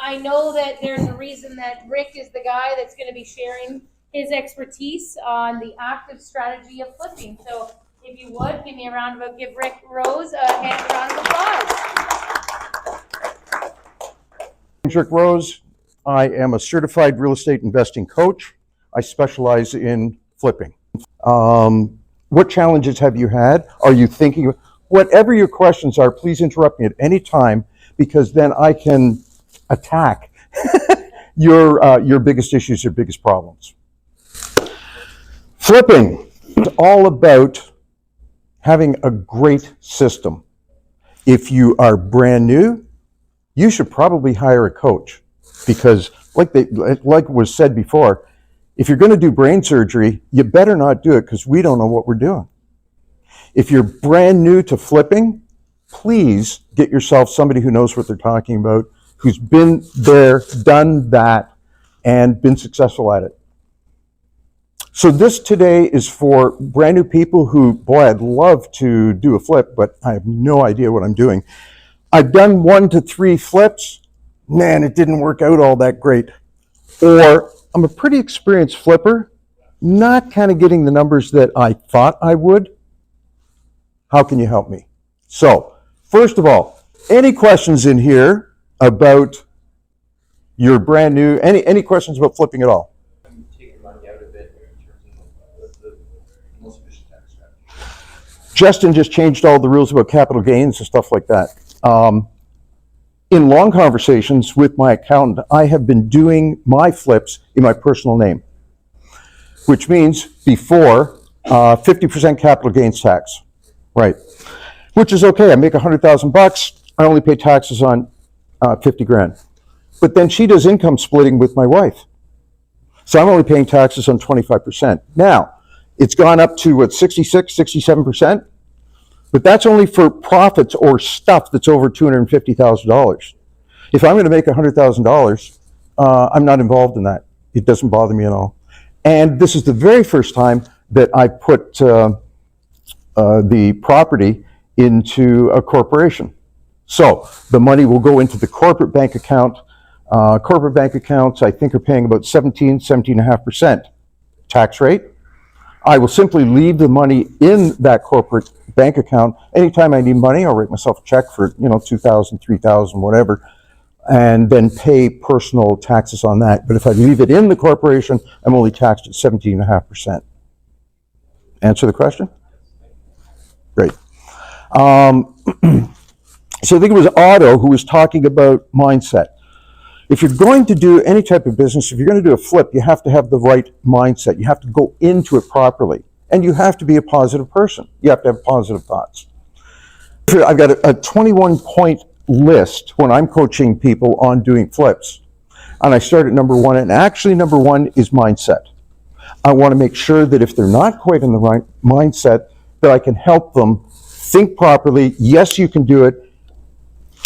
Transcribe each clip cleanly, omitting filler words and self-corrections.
I know that there's a reason that Rick is the guy that's going to be sharing his expertise on the active strategy of flipping. So if you would, give me a round of, give Rick Rose a round of applause. I'm Rick Rose. I am a certified real estate investing coach. I specialize in flipping. What challenges have you had? Are you thinking? Whatever your questions are, please interrupt me at any time, because then I can attack your biggest issues, your biggest problems. Flipping is all about having a great system. If you are brand new, you should probably hire a coach, because like was said before, if you're going to do brain surgery, you better not do it, because we don't know what we're doing. If you're brand new to flipping, please get yourself somebody who knows what they're talking about, who's been there, done that, and been successful at it. So this today is for brand new people who, boy, I'd love to do a flip, but I have no idea what I'm doing. I've done 1 to 3 flips. Man, it didn't work out all that great. Or I'm a pretty experienced flipper, not kind of getting the numbers that I thought I would. How can you help me? So, first of all, any questions in here about your brand new, any questions about flipping at all? Take money out of it in terms of the most efficient tax strategy. Justin just changed all the rules about capital gains and stuff like that. In long conversations with my accountant, I have been doing my flips in my personal name, which means before 50% capital gains tax, right? Which is okay. I make $100,000. I only pay taxes on 50 grand. But then she does income splitting with my wife, so I'm only paying taxes on 25%. Now, it's gone up to what, 66, 67%? But that's only for profits or stuff that's over $250,000. If I'm going to make $100,000, I'm not involved in that. It doesn't bother me at all. And this is the very first time that I put the property into a corporation. So the money will go into the corporate bank account. Corporate bank accounts, I think, are paying about 17.5% tax rate. I will simply leave the money in that corporate bank account. Anytime I need money, I'll write myself a check for, $2,000, $3,000, whatever, and then pay personal taxes on that. But if I leave it in the corporation, I'm only taxed at 17.5%. Answer the question? Great. So I think it was Otto who was talking about mindset. If you're going to do any type of business, if you're going to do a flip, you have to have the right mindset. You have to go into it properly. And you have to be a positive person. You have to have positive thoughts. I've got a 21-point list when I'm coaching people on doing flips. And I start at number 1. And actually, number 1 is mindset. I want to make sure that if they're not quite in the right mindset, that I can help them think properly. Yes, you can do it.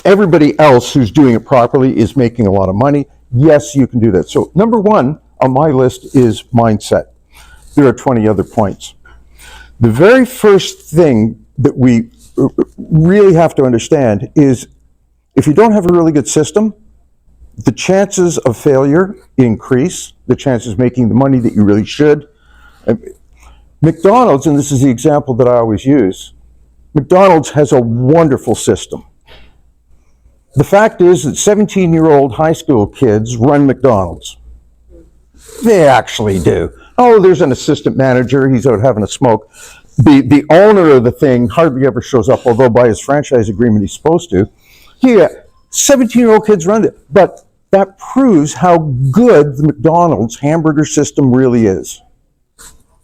Everybody else who's doing it properly is making a lot of money. Yes, you can do that. So number 1 on my list is mindset. There are 20 other points. The very first thing that we really have to understand is if you don't have a really good system, the chances of failure increase, the chances of making the money that you really should. McDonald's, and this is the example that I always use, McDonald's has a wonderful system. The fact is that 17-year-old high school kids run McDonald's. They actually do. Oh, there's an assistant manager, he's out having a smoke. The owner of the thing hardly ever shows up, although by his franchise agreement he's supposed to. 17-year-old kids run it. But that proves how good the McDonald's hamburger system really is.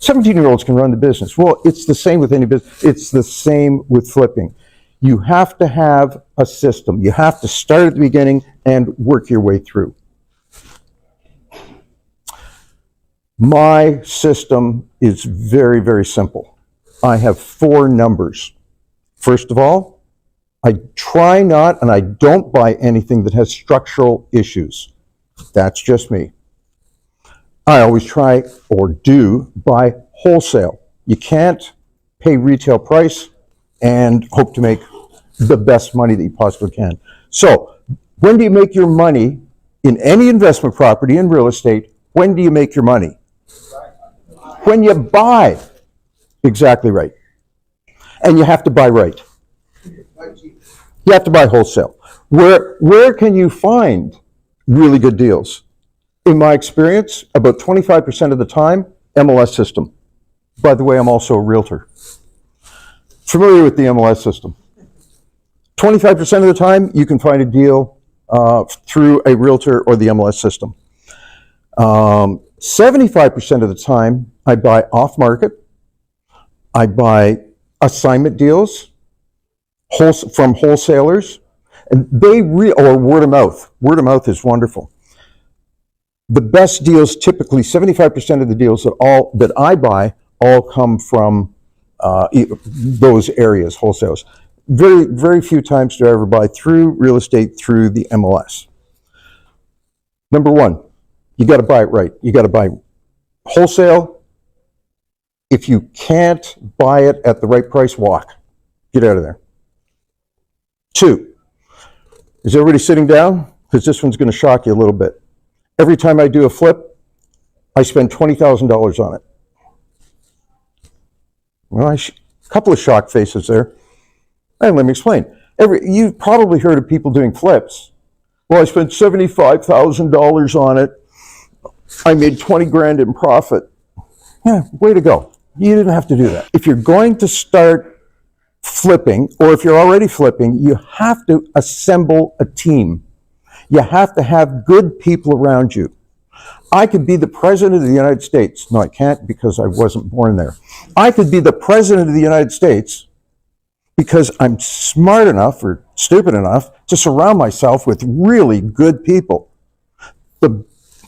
17-year-olds can run the business. Well, it's the same with any business. It's the same with flipping. You have to have a system. You have to start at the beginning and work your way through. My system is very, very simple. I have 4 numbers. First of all, I try not and I don't buy anything that has structural issues. That's just me. I always try or do buy wholesale. You can't pay retail price and hope to make the best money that you possibly can. So when do you make your money in any investment property in real estate, when do you make your money? When you buy. Exactly right. And you have to buy right. You have to buy wholesale. Where can you find really good deals? In my experience, about 25% of the time, MLS system. By the way, I'm also a realtor. Familiar with the MLS system. 25% of the time, you can find a deal through a realtor or the MLS system. 75% of the time, I buy off-market. I buy assignment deals from wholesalers, and or word of mouth. Word of mouth is wonderful. The best deals, typically 75% of the deals that I buy, all come from those areas, wholesalers. Very, very few times do I ever buy through real estate through the MLS. Number one, you got to buy it right. You got to buy wholesale. If you can't buy it at the right price, walk. Get out of there. Two, is everybody sitting down? Because this one's going to shock you a little bit. Every time I do a flip, I spend $20,000 on it. Well, a couple of shock faces there. And let me explain. You've probably heard of people doing flips. Well, I spent $75,000 on it. I made 20 grand in profit. Yeah, way to go. You didn't have to do that. If you're going to start flipping, or if you're already flipping, you have to assemble a team. You have to have good people around you. I could be the president of the United States. No, I can't because I wasn't born there. I could be the president of the United States because I'm smart enough or stupid enough to surround myself with really good people. The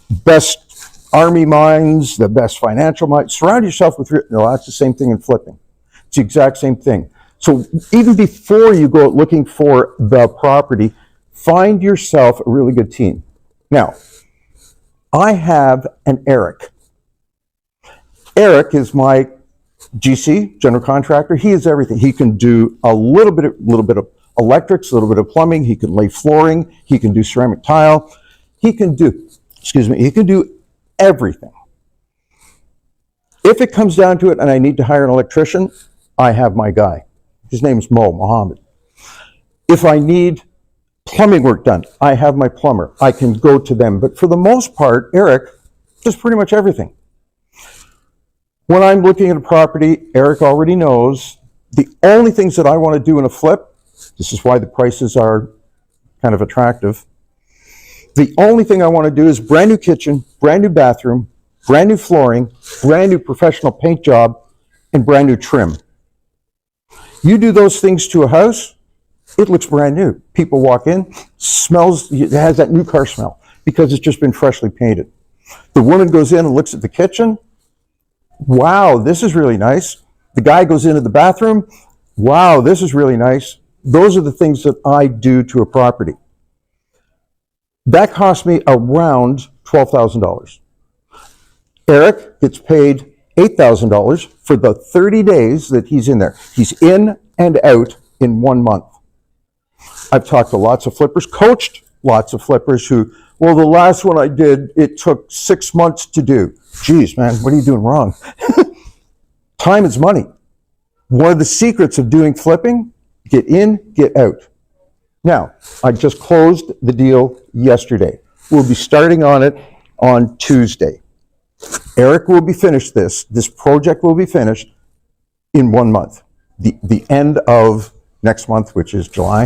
best army minds, the best financial minds. Surround yourself with, no, that's the same thing in flipping. It's the exact same thing. So even before you go out looking for the property, find yourself a really good team. Now, I have an Eric. Eric is my GC, general contractor. He is everything. He can do a little bit of electrics, a little bit of plumbing. He can lay flooring. He can do ceramic tile. He can do everything. If it comes down to it and I need to hire an electrician, I have my guy. His name is Mohammed. If I need plumbing work done, I have my plumber. I can go to them. But for the most part, Eric does pretty much everything. When I'm looking at a property, Eric already knows the only things that I want to do in a flip, this is why the prices are kind of attractive. The only thing I want to do is brand new kitchen, brand new bathroom, brand new flooring, brand new professional paint job, and brand new trim. You do those things to a house, it looks brand new. People walk in, it has that new car smell because it's just been freshly painted. The woman goes in and looks at the kitchen. Wow, this is really nice. The guy goes into the bathroom. Wow, this is really nice. Those are the things that I do to a property. That cost me around $12,000. Eric gets paid $8,000 for the 30 days that he's in there. He's in and out in 1 month. I've talked to lots of flippers, coached lots of flippers who, well, the last one I did, it took 6 months to do. Geez, man, what are you doing wrong? Time is money. One of the secrets of doing flipping, get in, get out. Now, I just closed the deal yesterday. We'll be starting on it on Tuesday. Eric will be finished this project will be finished in 1 month. The end of next month, which is July,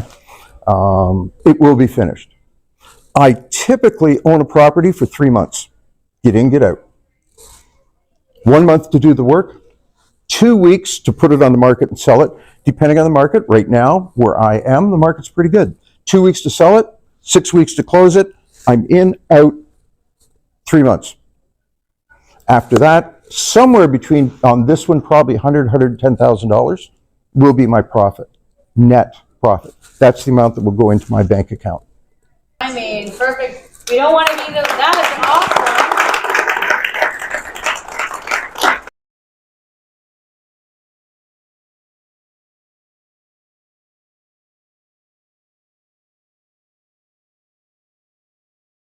it will be finished. I typically own a property for 3 months. Get in, get out. 1 month to do the work, 2 weeks to put it on the market and sell it. Depending on the market, right now, where I am, the market's pretty good. 2 weeks to sell it, 6 weeks to close it. I'm in, out, 3 months. After that, somewhere between, on this one, probably $100,000, $110,000 will be my profit, net profit. That's the amount that will go into my bank account. I mean, perfect. We don't want to be that is awesome.